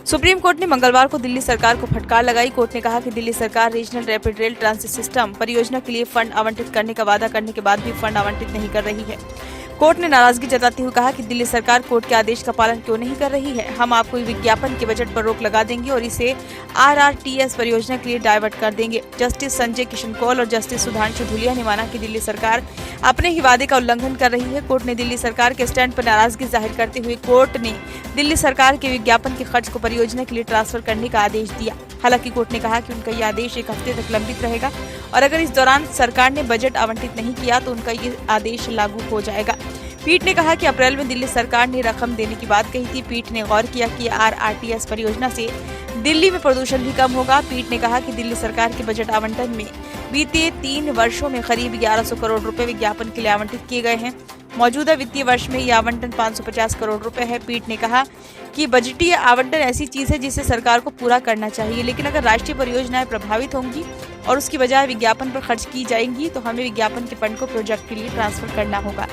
Supreme court ने मंगलवार को दिल्ली सरकार को फटकार लगाई। कोर्ट ने कहा कि दिल्ली सरकार regional rapid rail transit system परियोजना के लिए फंड आवंटित करने का वादा करने के बाद भी फंड आवंटित नहीं कर रही है। कोर्ट ने नाराजगी जताते हुए कहा कि दिल्ली सरकार कोर्ट के आदेश का पालन क्यों नहीं कर रही है। हम आपको विज्ञापन के बजट पर रोक लगा देंगे और इसे RRTS परियोजना के लिए डाइवर्ट कर देंगे। जस्टिस संजय किशन कौल और जस्टिस सुधांशु धूलिया ने माना कि दिल्ली सरकार अपने ही वादे का उल्लंघन कर रही है। कोर्ट ने दिल्ली सरकार के स्टैंड पर नाराजगी जाहिर करते हुए कोर्ट ने दिल्ली सरकार के विज्ञापन के खर्च को परियोजना के लिए ट्रांसफर करने का आदेश दिया। हालांकि कोर्ट ने कहा कि उनका यह आदेश 1 हफ्ते तक लंबित रहेगा और अगर इस दौरान सरकार ने बजट आवंटित नहीं किया तो उनका ये आदेश लागू हो जाएगा। पीठ ने कहा कि अप्रैल में दिल्ली सरकार ने रकम देने की बात कही थी। पीठ ने गौर किया कि RRTS परियोजना से दिल्ली में प्रदूषण भी कम होगा। पीठ ने कहा कि दिल्ली सरकार के बजट आवंटन में बीते 3 वर्षों में करीब 1100 करोड़ रुपए विज्ञापन के लिए आवंटित किए गए हैं। मौजूदा वित्तीय वर्ष में यह आवंटन 550 करोड़ रुपए है। पीठ ने कहा कि बजटीय आवंटन ऐसी चीज है जिसे सरकार को पूरा करना चाहिए, लेकिन अगर राष्ट्रीय परियोजनाएं प्रभावित होंगी और उसकी बजाय विज्ञापन पर खर्च की जाएंगी तो हमें विज्ञापन के फंड को प्रोजेक्ट के लिए ट्रांसफर करना होगा।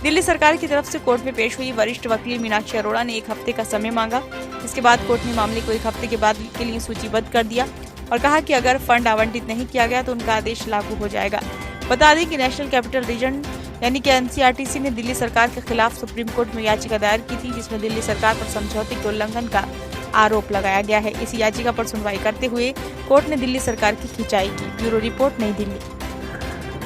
दिल्ली सरकार की तरफ से कोर्ट में पेश हुई वरिष्ठ वकील मीनाक्षी अरोड़ा ने 1 हफ्ते का समय मांगा। इसके बाद कोर्ट ने मामले को 1 हफ्ते के बाद के लिए सूचीबद्ध कर दिया और कहा कि अगर फंड आवंटित नहीं किया गया तो उनका आदेश लागू हो जाएगा। बता दें कि नेशनल कैपिटल रीजन यानी कि NCRTC ने दिल्ली सरकार के खिलाफ सुप्रीम कोर्ट में याचिका दायर की थी, जिसमें दिल्ली सरकार पर समझौते के उल्लंघन का आरोप लगाया गया है। इस याचिका पर सुनवाई करते हुए कोर्ट ने दिल्ली सरकार की खिंचाई की। ब्यूरो रिपोर्ट, नई दिल्ली।